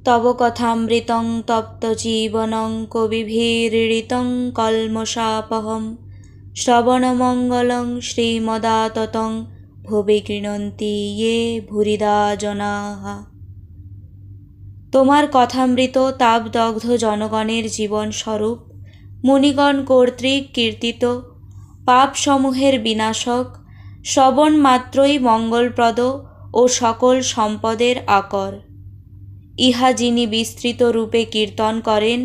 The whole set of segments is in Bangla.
তব কথামৃতং তপ্ত জীবনং কবিভিরীড়িতং কল্মষাপহম শ্রবণমঙ্গলং শ্রীমদাততং ভুবি গৃণন্তি ইয়ে ভুরিদা জনাঃ। তোমার কথামৃত তাপদগ্ধ জনগণের জীবন স্বরূপ, মুনিগণ কর্তৃক কীর্তিত, পাপসমূহের বিনাশক, শ্রবণ মাত্রই মঙ্গলপ্রদ ও সকল সম্পদের আকর। ইহা যিনি বিস্তৃত রূপে কীর্তন করেন,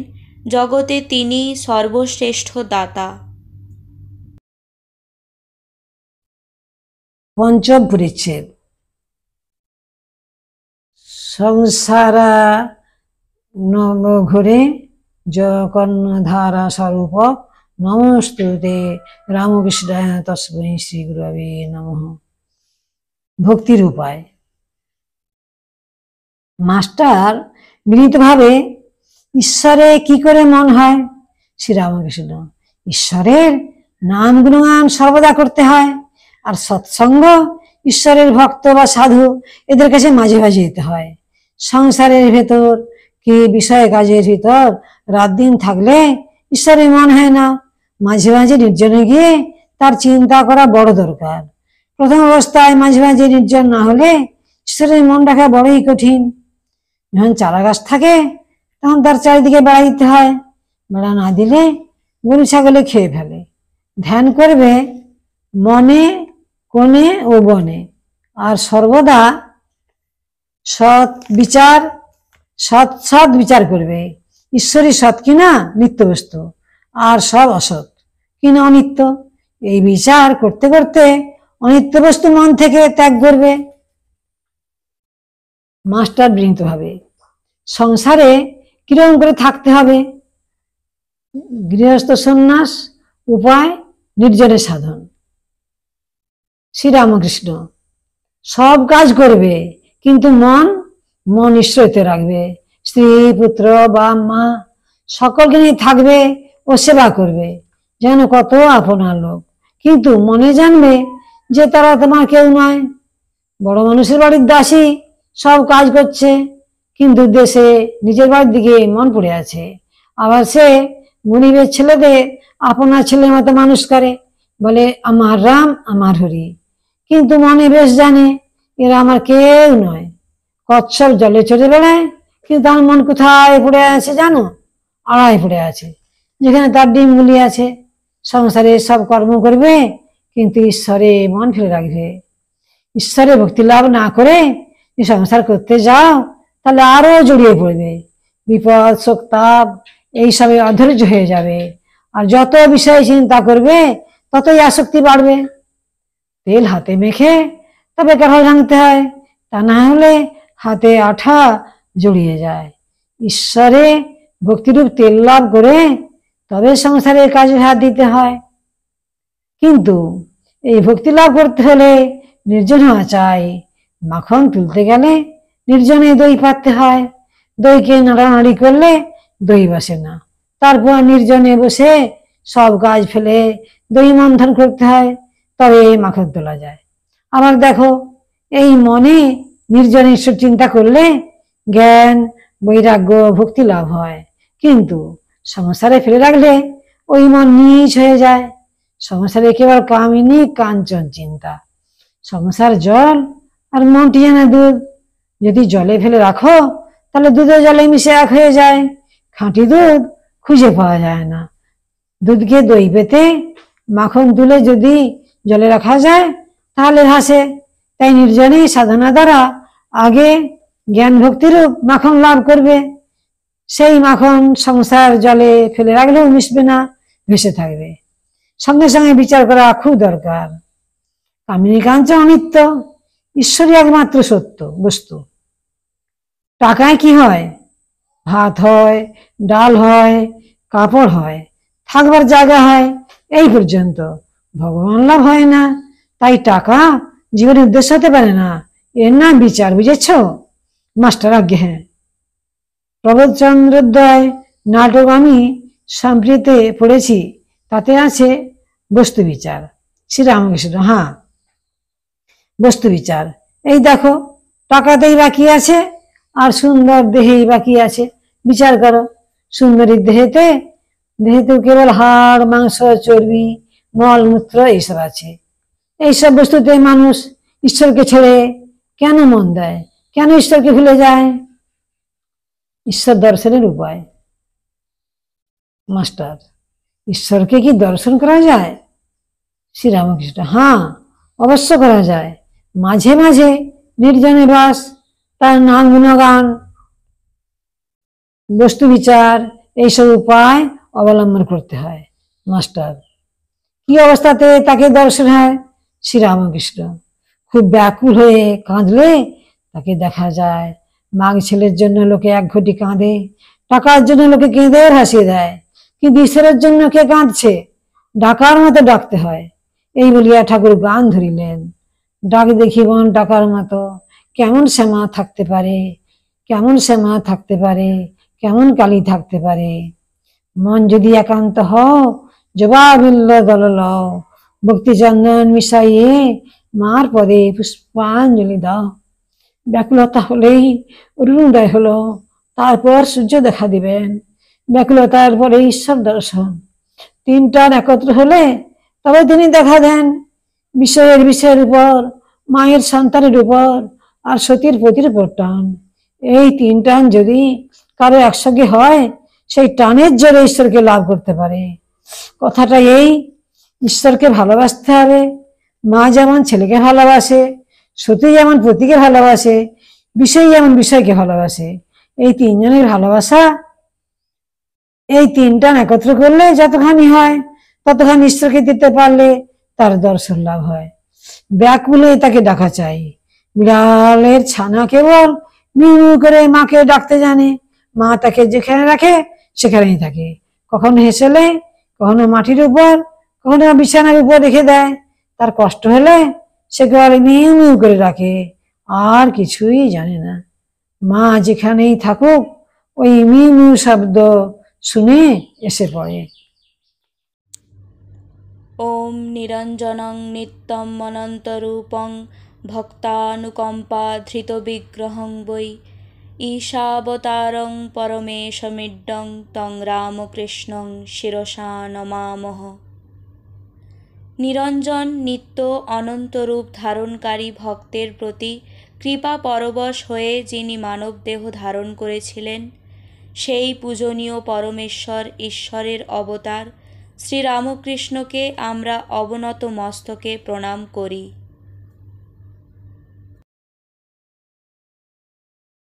জগতে তিনি সর্বশ্রেষ্ঠ দাতা। পঞ্চম পরিচ্ছেদ। সংসারা নবঘরে জগন্নাধারা স্বরূপ নমস্তুতে রামকৃষ্ণায় তস্मै শ্রী গুরবে নমঃ। ভক্তির উপায়। মাস্টার বিনীতভাবে, ঈশ্বরে কি করে মন হয়? শ্রীরামকৃষ্ণ: ঈশ্বরের নাম গুণগান সর্বদা করতে হয়, আর সৎসঙ্গ, ঈশ্বরের ভক্ত বা সাধু এদের কাছে মাঝে মাঝে যেতে হয়। সংসারের ভেতর কি বিষয় কাজের ভিতর রাত দিন থাকলে ঈশ্বরের মন হয় না। মাঝে মাঝে নির্জনে গিয়ে তার চিন্তা করা বড় দরকার। প্রথম অবস্থায় মাঝে মাঝে নির্জন না হলে ঈশ্বরের মন রাখা বড়ই কঠিন। যখন চারা গাছ থাকে তখন তার চারিদিকে বেড়া দিতে হয়। বেড়া না দিলে গরু ছাগলে খেয়ে ফেলে। ধ্যান করবে মনে, কোণে ও বনে, আর সর্বদা সৎ বিচার করবে। ঈশ্বরই সৎ কিনা নিত্য বস্তু, আর সব অসৎ কিনা অনিত্য। এই বিচার করতে করতে অনিত্য বস্তু মন থেকে ত্যাগ করবে। মাস্টার বিনীতভাবে, সংসারে কিরকম করে থাকতে হবে? গৃহস্থ সন্ন্যাস, উপায় নির্জনের সাধন। শ্রীরামকৃষ্ণ: সব কাজ করবে, কিন্তু মন ঈশ্বরতে রাখবে। স্ত্রী, পুত্র বা মা সকলকে নিয়ে থাকবে ও সেবা করবে যেন কত আপনার লোক, কিন্তু মনে জানবে যে তারা তোমার কেউ নয়। বড় মানুষের বাড়ির দাসী সব কাজ করছে, কিন্তু দেশে নিজের বাড়ির দিকে মন পড়ে আছে। আবার সে গরিবের ছেলেদের আপনার ছেলের মতো মানুষ করে, বলে আমার রাম আমার হরি, কিন্তু মনে বেশ জানে এরা আমার কেউ নয়। কচ্ছপ জলে চড়ে বেড়ায়, কিন্তু তার মন কোথায় পড়ে আছে জানো? আড়ায় পড়ে আছে, যেখানে তার ডিমগুলি আছে। সংসারে সব কর্ম করবে, কিন্তু ঈশ্বরে মন ফেলে রাখবে। ঈশ্বরে ভক্তি লাভ না করে সংসার করতে যাও, তাহলে আরো জড়িয়ে পড়বে। বিপদ, শোক, তাপ এইসবে অধৈর্য হয়ে যাবে, আর যত বিষয় চিন্তা করবে ততই আসক্তি বাড়বে। তেল হাতে মেখে তবে কারো ভাঙতে হয়, তা না হলে হাতে আঠা জড়িয়ে যায়। ঈশ্বরে ভক্তিরূপ তেল লাভ করে তবে সংসারের কাজে হাত দিতে হয়। কিন্তু এই ভক্তি লাভ করতে হলে নির্জন হওয়া চাই। মাখন তুলতে গেলে নির্জনে দই পাততে হয়। দইকে নাড়ানাড়ি করলে দই বসে না। তারপর নির্জনে বসে সব কাজ ফেলে দই মন্থন করতে হয়, তবে মাখন তোলা যায়। আবার দেখো, এই মনে নির্জনে ঈশ্বর চিন্তা করলে জ্ঞান, বৈরাগ্য, ভক্তি লাভ হয়। কিন্তু সংসারে ফেলে রাখলে ওই মন নীচ হয়ে যায়। সংসারে কেবল কামিনী কাঞ্চন চিন্তা। সংসার জল আর মনটি যেন দুধ। যদি জলে ফেলে রাখো তাহলে দুধে জলে মিশে এক হয়ে যায়। খাঁটি দুধ খুঁজে পাওয়া যায় না। দুধকে দই পেতে মাখন তুলে যদি জলে রাখা যায় তাহলে ভাসে। তাই নির্জনে সাধনা দ্বারা আগে জ্ঞান ভক্তিরূপ মাখন লাভ করবে। সেই মাখন সংসার জলে ফেলে রাখলেও মিশবে না, ভেসে থাকবে। সঙ্গে সঙ্গে বিচার করা খুব দরকার। কামিনী কাঞ্চন অনিত্য, ঈশ্বরই একমাত্র সত্য বস্তু। টাকায় কি হয়? ভাত হয়, ডাল হয়, কাপড় হয়, থাকবার জায়গা হয়, এই পর্যন্ত। ভগবান লাভ হয় না। তাই টাকা জীবনের উদ্দেশ্য হতে পারে না। এর নাম বিচার, বুঝেছ? মাস্টার: আজ্ঞে হ্যাঁ। প্রবোধচন্দ্রোদয় নাটক আমি সম্প্রতি পড়েছি, তাতে আছে বস্তু বিচার। শ্রীরামকৃষ্ণ: হ্যাঁ, বস্তু বিচার। এই দেখো, টাকাতেই বাকি আছে, আর সুন্দর দেহেই বাকি আছে? বিচার করো, সুন্দরীর দেহেতেও কেবল হাড়, মাংস, চর্বি, মলমূত্র এইসব আছে। এইসব বস্তুতে মানুষ ঈশ্বরকে ছেড়ে কেন মন দেয়, কেন ঈশ্বরকে ভুলে যায়? ঈশ্বর দর্শনের উপায়। মাস্টার, ঈশ্বরকে কি দর্শন করা যায়? শ্রীরামকৃষ্ণ: হ্যাঁ, অবশ্য করা যায়। মাঝে মাঝে নির্জনে বাস, তার নাম গুণগান, বস্তু বিচার, এইসব উপায় অবলম্বন করতে হয়। মাস্টার, কি অবস্থাতে তাকে দর্শন হয়? শ্রীরামকৃষ্ণ: খুব ব্যাকুল হয়ে কাঁদলে তাকে দেখা যায়। মাগ ছেলের জন্য লোকে এক ঘটি কাঁদে, টাকার জন্য লোকে কেঁদে হাসিয়ে দেয়, কিন্তু ঈশ্বরের জন্য কে কাঁদছে? ডাকার মতো ডাকতে হয়। এই বলিয়া ঠাকুর গান ধরিলেন: ডাক দেখিবন ডাকার মতো, কেমন শ্যামা থাকতে পারে, কেমন শ্যামা থাকতে পারে, কেমন কালী থাকতে পারে। মন যদি একান্ত হও, জবাবিল্ল দল লও, ভক্তিচন্দন মিশাইয়ে মার পদে পুষ্পাঞ্জলি দাও। ব্যাকুলতা হলেই অরুণোদয় হলো, তারপর সূর্য দেখা দিবেন। ব্যাকুলতার পরে ঈশ্বর দর্শন। তিনটার একত্র হলে তবে তিনি দেখা দেন। বিষয়ের উপর, মায়ের সন্তানের উপর, আর সতীর পতির উপর টান। এই তিন টান যদি কারো একসঙ্গে হয়, সেই টানের জোরে ঈশ্বরকে লাভ করতে পারে। কথাটা এই, ঈশ্বরকে ভালোবাসতে হবে। মা যেমন ছেলেকে ভালোবাসে, সতী যেমন পতিকে ভালোবাসে, বিষয় যেমন বিষয়কে ভালোবাসে। এই তিনজনের ভালোবাসা, এই তিন টান একত্র করলে যতখানি হয়, ততখানি ঈশ্বরকে দিতে পারলে তার দর্শন লাভ হয়। ব্যাকুলে তাকে ডাকা চাই। বিড়ালের ছানা কেবল মিউ মিউ করে মাকে ডাকতে জানে। মা তাকে যেখানে রাখে সেখানেই থাকে। কখনো হেসেলে, কখনো মাটির উপর, কখনো বিছানার উপর রেখে দেয়। তার কষ্ট হলে সে কেবল মিউ মিউ করে ডাকে, আর কিছুই জানে না। মা যেখানেই থাকুক, ওই মিউ মিউ শব্দ শুনে এসে পড়ে। ওম নিরঞ্জনং নিত্যম অনন্তরূপং ভক্তানুকম্পা ধৃতবিগ্রহং বৈ ঈশাবতারং পরমেশমিড্ডং তং রামকৃষ্ণং শিরসা নমামহ। নিরঞ্জন নিত্য অনন্তরূপ ধারণকারী ভক্তের প্রতি কৃপা পরবশ হয়ে যিনি মানবদেহ ধারণ করেছিলেন, সেই পূজনীয় পরমেশ্বর ঈশ্বরের অবতার শ্রীরামকৃষ্ণকে আমরা অবনত মস্তকে প্রণাম করি।